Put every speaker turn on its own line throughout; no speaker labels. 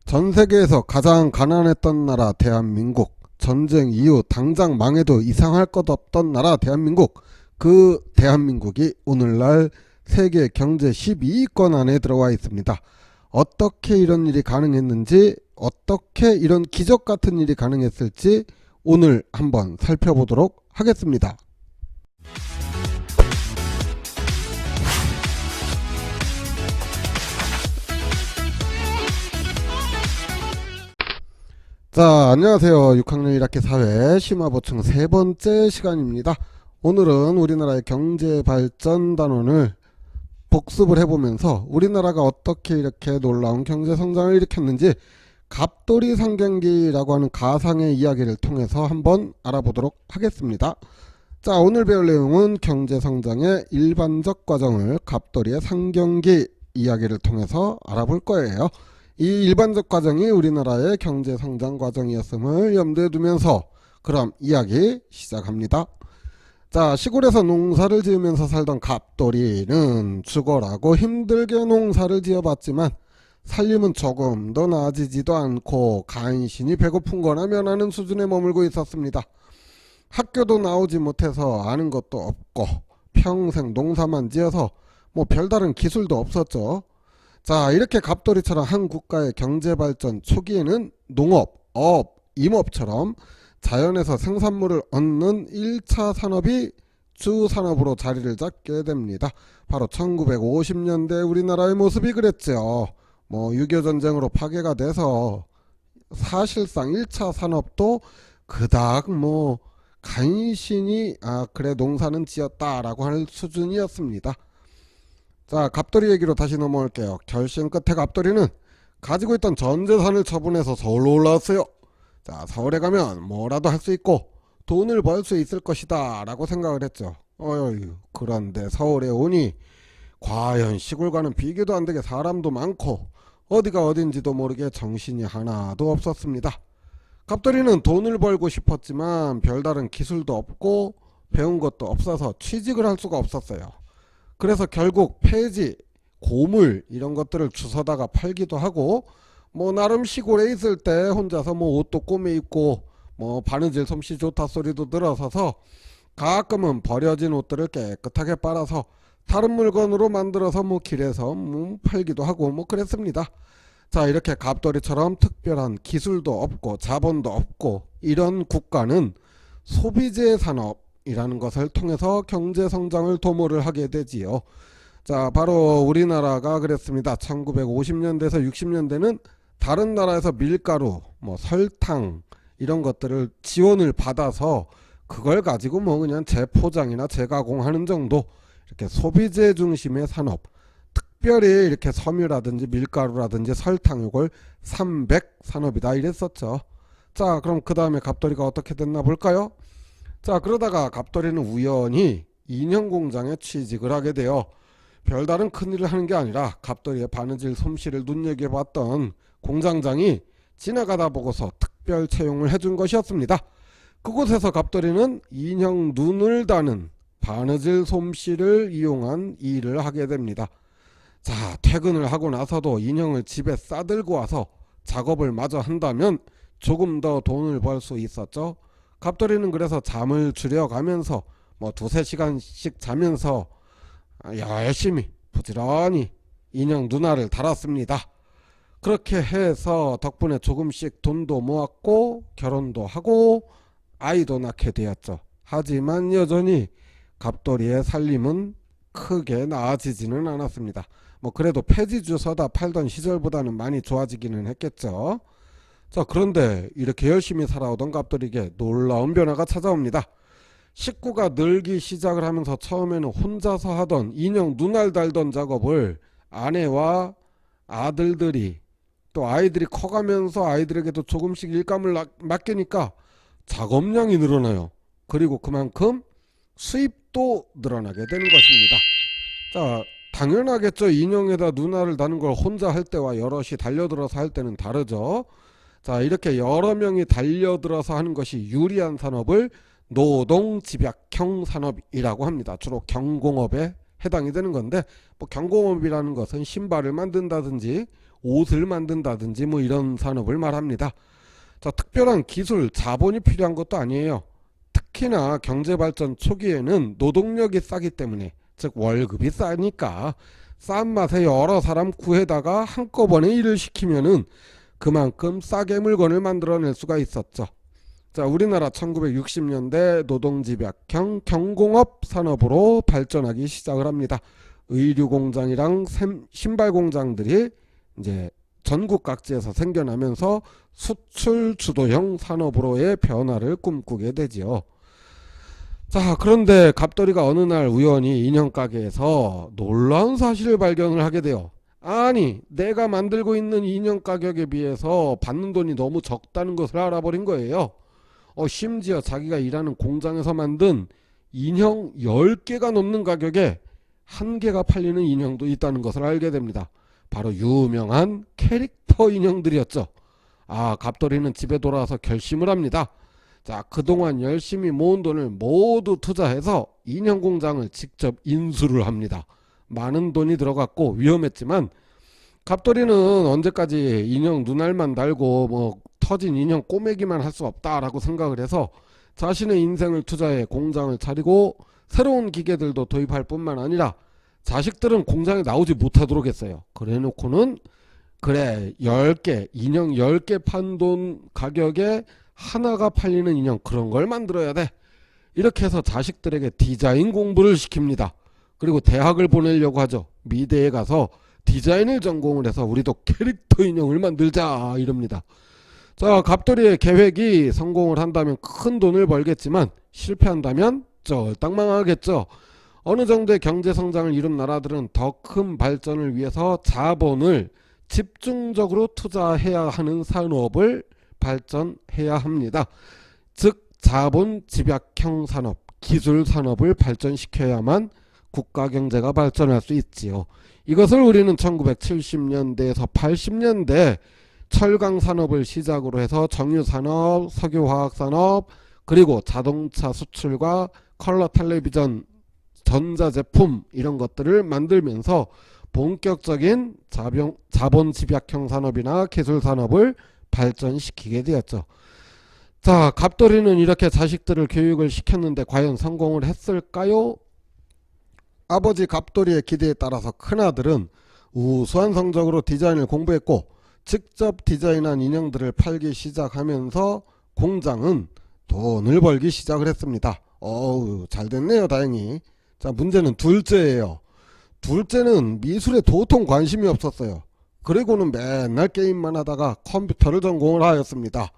전 세계에서 가장 가난했던 나라 대한민국, 전쟁 이후 당장 망해도 이상할 것 없던 나라 대한민국, 그 대한민국이 오늘날 세계 경제 12위권 안에 들어와 있습니다. 어떻게 이런 일이 가능했는지, 어떻게 이런 기적 같은 일이 가능했을지 오늘 한번 살펴보도록 하겠습니다. 자, 안녕하세요. 6학년 1학기 사회 심화보충 세 번째 시간입니다. 오늘은 우리나라의 경제발전 단원을 복습을 해보면서 우리나라가 어떻게 이렇게 놀라운 경제성장을 일으켰는지 갑돌이 상경기라고 하는 가상의 이야기를 통해서 한번 알아보도록 하겠습니다. 자, 오늘 배울 내용은 경제성장의 일반적 과정을 갑돌이의 상경기 이야기를 통해서 알아볼 거예요. 이 일반적 과정이 우리나라의 경제성장 과정이었음을 염두에 두면서 그럼 이야기 시작합니다. 자, 시골에서 농사를 지으면서 살던 갑돌이는 죽어라고 힘들게 농사를 지어봤지만 살림은 조금도 나아지지도 않고 간신히 배고픈 거나 면하는 수준에 머물고 있었습니다. 학교도 나오지 못해서 아는 것도 없고 평생 농사만 지어서 별다른 기술도 없었죠. 자, 이렇게 갑돌이처럼 한 국가의 경제발전 초기에는 농업, 업, 임업처럼 자연에서 생산물을 얻는 1차 산업이 주산업으로 자리를 잡게 됩니다. 바로 1950년대 우리나라의 모습이 그랬죠. 6.25 전쟁으로 파괴가 돼서 사실상 1차 산업도 그닥 간신히 그래 농사는 지었다라고 할 수준이었습니다. 자, 갑돌이 얘기로 다시 넘어올게요. 결심 끝에 갑돌이는 가지고 있던 전 재산을 처분해서 서울로 올라왔어요. 자, 서울에 가면 뭐라도 할 수 있고 돈을 벌 수 있을 것이다 라고 생각을 했죠. 그런데 서울에 오니 과연 시골과는 비교도 안 되게 사람도 많고 어디가 어딘지도 모르게 정신이 하나도 없었습니다. 갑돌이는 돈을 벌고 싶었지만 별다른 기술도 없고 배운 것도 없어서 취직을 할 수가 없었어요. 그래서 결국 폐지, 고물 이런 것들을 주워다가 팔기도 하고 나름 시골에 있을 때 혼자서 옷도 꼬매 입고 바느질 솜씨 좋다 소리도 들어서서 가끔은 버려진 옷들을 깨끗하게 빨아서 다른 물건으로 만들어서 길에서 팔기도 하고 그랬습니다. 자, 이렇게 갑돌이처럼 특별한 기술도 없고 자본도 없고 이런 국가는 소비재 산업 이라는 것을 통해서 경제성장을 도모를 하게 되지요. 자, 바로 우리나라가 그랬습니다. 1950년대에서 60년대는 다른 나라에서 밀가루, 설탕 이런 것들을 지원을 받아서 그걸 가지고 그냥 재포장이나 재가공하는 정도, 이렇게 소비재 중심의 산업, 특별히 이렇게 섬유라든지 밀가루라든지 설탕 이걸 300 산업이다 이랬었죠. 자, 그럼 그 다음에 갑돌이가 어떻게 됐나 볼까요? 자, 그러다가 갑돌이는 우연히 인형 공장에 취직을 하게 돼요. 별다른 큰일을 하는 게 아니라 갑돌이의 바느질 솜씨를 눈여겨봤던 공장장이 지나가다 보고서 특별 채용을 해준 것이었습니다. 그곳에서 갑돌이는 인형 눈을 다는 바느질 솜씨를 이용한 일을 하게 됩니다. 자, 퇴근을 하고 나서도 인형을 집에 싸들고 와서 작업을 마저 한다면 조금 더 돈을 벌 수 있었죠. 갑돌이는 그래서 잠을 줄여가면서 2-3시간씩 자면서 열심히 부지런히 인형 누나를 달았습니다. 그렇게 해서 덕분에 조금씩 돈도 모았고 결혼도 하고 아이도 낳게 되었죠. 하지만 여전히 갑돌이의 살림은 크게 나아지지는 않았습니다. 그래도 폐지 주워다 팔던 시절보다는 많이 좋아지기는 했겠죠. 자, 그런데 이렇게 열심히 살아오던 갑돌이에게 놀라운 변화가 찾아옵니다. 식구가 늘기 시작을 하면서 처음에는 혼자서 하던 인형 눈알 달던 작업을 아내와 아들들이 또 아이들이 커가면서 아이들에게도 조금씩 일감을 맡기니까 작업량이 늘어나요. 그리고 그만큼 수입도 늘어나게 되는 것입니다. 자, 당연하겠죠. 인형에다 눈알을 다는 걸 혼자 할 때와 여럿이 달려들어서 할 때는 다르죠. 자, 이렇게 여러 명이 달려들어서 하는 것이 유리한 산업을 노동집약형 산업이라고 합니다. 주로 경공업에 해당이 되는 건데 경공업이라는 것은 신발을 만든다든지 옷을 만든다든지 뭐 이런 산업을 말합니다. 자, 특별한 기술, 자본이 필요한 것도 아니에요. 특히나 경제발전 초기에는 노동력이 싸기 때문에, 즉 월급이 싸니까 싼 맛에 여러 사람 구해다가 한꺼번에 일을 시키면은 그만큼 싸게 물건을 만들어낼 수가 있었죠. 자, 우리나라 1960년대 노동집약형 경공업 산업으로 발전하기 시작을 합니다. 의류공장이랑 신발공장들이 이제 전국 각지에서 생겨나면서 수출 주도형 산업으로의 변화를 꿈꾸게 되지요. 자, 그런데 갑돌이가 어느 날 우연히 인형 가게에서 놀라운 사실을 발견을 하게 돼요. 아니, 내가 만들고 있는 인형 가격에 비해서 받는 돈이 너무 적다는 것을 알아버린 거예요. 심지어 자기가 일하는 공장에서 만든 인형 10개가 넘는 가격에 한 개가 팔리는 인형도 있다는 것을 알게 됩니다. 바로 유명한 캐릭터 인형들이었죠. 아, 갑돌이는 집에 돌아와서 결심을 합니다. 자, 그동안 열심히 모은 돈을 모두 투자해서 인형 공장을 직접 인수를 합니다. 많은 돈이 들어갔고 위험했지만 갑돌이는 언제까지 인형 눈알만 달고 뭐 터진 인형 꼬매기만 할 수 없다라고 생각을 해서 자신의 인생을 투자해 공장을 차리고 새로운 기계들도 도입할 뿐만 아니라 자식들은 공장에 나오지 못하도록 했어요. 그래 놓고는 그래 10개 인형 10개 판 돈 가격에 하나가 팔리는 인형, 그런 걸 만들어야 돼. 이렇게 해서 자식들에게 디자인 공부를 시킵니다. 그리고 대학을 보내려고 하죠. 미대에 가서 디자인을 전공을 해서 우리도 캐릭터 인형을 만들자 이럽니다. 자, 갑돌이의 계획이 성공을 한다면 큰 돈을 벌겠지만 실패한다면 쫄딱 망하겠죠. 어느 정도의 경제 성장을 이룬 나라들은 더 큰 발전을 위해서 자본을 집중적으로 투자해야 하는 산업을 발전해야 합니다. 즉 자본 집약형 산업, 기술 산업을 발전시켜야만 국가 경제가 발전할 수 있지요. 이것을 우리는 1970년대에서 80년대 철강 산업을 시작으로 해서 정유 산업, 석유 화학 산업, 그리고 자동차 수출과 컬러 텔레비전, 전자제품 이런 것들을 만들면서 본격적인 자본 집약형 산업이나 기술 산업을 발전시키게 되었죠. 자, 갑돌이는 이렇게 자식들을 교육을 시켰는데 과연 성공을 했을까요? 아버지 갑돌이의 기대에 따라서 큰아들은 우수한 성적으로 디자인을 공부했고 직접 디자인한 인형들을 팔기 시작하면서 공장은 돈을 벌기 시작을 했습니다. 어우, 잘 됐네요, 다행히. 자, 문제는 둘째예요. 둘째는 미술에 도통 관심이 없었어요. 그리고는 맨날 게임만 하다가 컴퓨터를 전공을 하였습니다.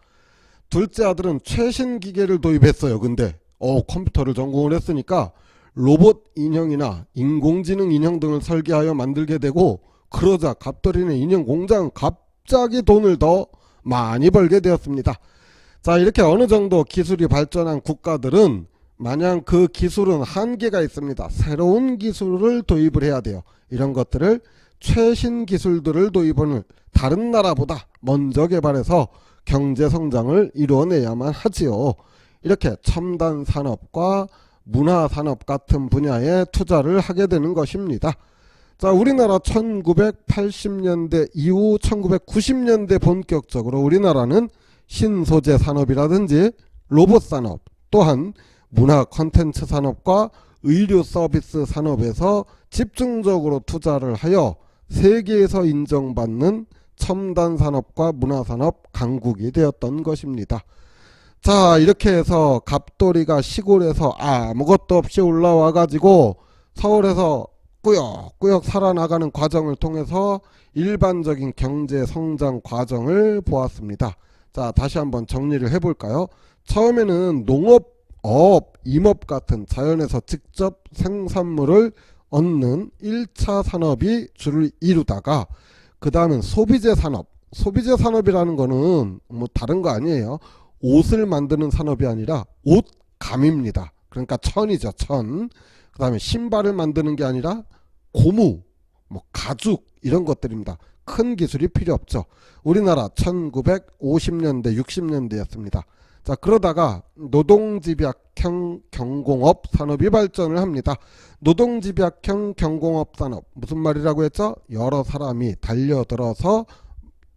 둘째 아들은 최신 기계를 도입했어요. 근데 컴퓨터를 전공을 했으니까 로봇 인형이나 인공지능 인형 등을 설계하여 만들게 되고, 그러자 갑돌이네 인형 공장 갑자기 돈을 더 많이 벌게 되었습니다. 자, 이렇게 어느 정도 기술이 발전한 국가들은 마냥 그 기술은 한계가 있습니다. 새로운 기술을 도입을 해야 돼요. 이런 것들을 최신 기술들을 도입을 다른 나라보다 먼저 개발해서 경제 성장을 이루어내야만 하지요. 이렇게 첨단 산업과 문화 산업 같은 분야에 투자를 하게 되는 것입니다. 자, 우리나라 1980년대 이후 1990년대 본격적으로 우리나라는 신소재 산업이라든지 로봇 산업, 또한 문화 컨텐츠 산업과 의료 서비스 산업에서 집중적으로 투자를 하여 세계에서 인정받는 첨단 산업과 문화 산업 강국이 되었던 것입니다. 자, 이렇게 해서 갑돌이가 시골에서 아무것도 없이 올라와 가지고 서울에서 꾸역꾸역 살아나가는 과정을 통해서 일반적인 경제 성장 과정을 보았습니다. 자, 다시 한번 정리를 해볼까요? 처음에는 농업, 어업, 임업 같은 자연에서 직접 생산물을 얻는 1차 산업이 주를 이루다가, 그 다음은 소비재 산업. 소비재 산업이라는 거는 뭐 다른 거 아니에요. 옷을 만드는 산업이 아니라 옷감입니다. 그러니까 천이죠, 천. 그 다음에 신발을 만드는 게 아니라 고무, 뭐 가죽 이런 것들입니다. 큰 기술이 필요 없죠. 우리나라 1950년대 60년대였습니다. 자, 그러다가 노동집약형 경공업 산업이 발전을 합니다. 노동집약형 경공업 산업, 무슨 말이라고 했죠? 여러 사람이 달려들어서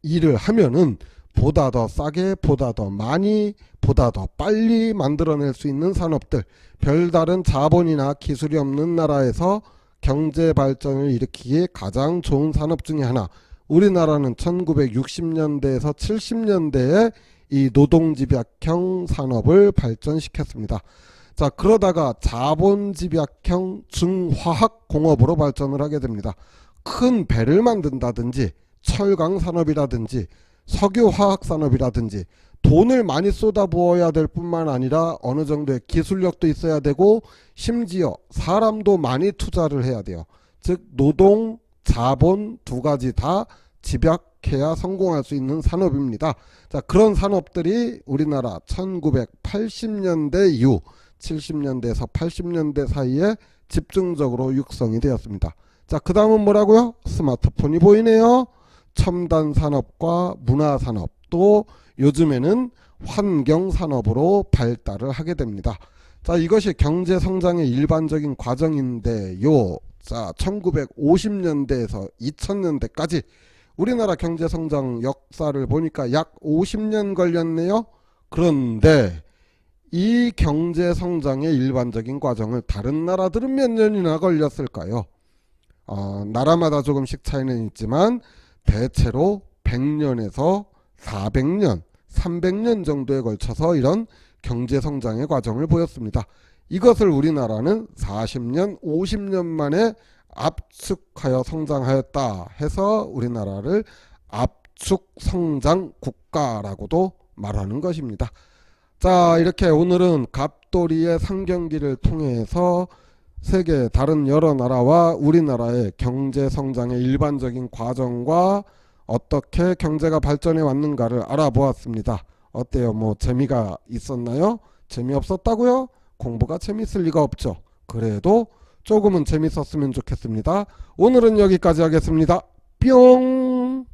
일을 하면은 보다 더 싸게, 보다 더 많이, 보다 더 빨리 만들어낼 수 있는 산업들, 별다른 자본이나 기술이 없는 나라에서 경제 발전을 일으키기에 가장 좋은 산업 중에 하나. 우리나라는 1960년대에서 70년대에 이 노동집약형 산업을 발전시켰습니다. 자, 그러다가 자본집약형 중화학공업으로 발전을 하게 됩니다. 큰 배를 만든다든지 철강산업이라든지 석유화학산업이라든지 돈을 많이 쏟아부어야 될 뿐만 아니라 어느 정도의 기술력도 있어야 되고 심지어 사람도 많이 투자를 해야 돼요. 즉 노동, 자본 두 가지 다 집약해야 성공할 수 있는 산업입니다. 자, 그런 산업들이 우리나라 1980년대 이후 70년대에서 80년대 사이에 집중적으로 육성이 되었습니다. 자, 그 다음은 뭐라고요? 스마트폰이 보이네요. 첨단 산업과 문화 산업, 또 요즘에는 환경 산업으로 발달을 하게 됩니다. 자, 이것이 경제 성장의 일반적인 과정인데요. 자, 1950년대에서 2000년대까지 우리나라 경제 성장 역사를 보니까 약 50년 걸렸네요. 그런데 이 경제 성장의 일반적인 과정을 다른 나라들은 몇 년이나 걸렸을까요? 나라마다 조금씩 차이는 있지만 대체로 100년에서 400년, 300년 정도에 걸쳐서 이런 경제 성장의 과정을 보였습니다. 이것을 우리나라는 40년, 50년 만에 압축하여 성장하였다 해서 우리나라를 압축 성장 국가라고도 말하는 것입니다. 자, 이렇게 오늘은 갑돌이의 상경기를 통해서 세계 다른 여러 나라와 우리나라의 경제 성장의 일반적인 과정과 어떻게 경제가 발전해 왔는가를 알아보았습니다. 어때요? 뭐 재미가 있었나요? 재미없었다고요? 공부가 재밌을 리가 없죠. 그래도 조금은 재밌었으면 좋겠습니다. 오늘은 여기까지 하겠습니다. 뿅!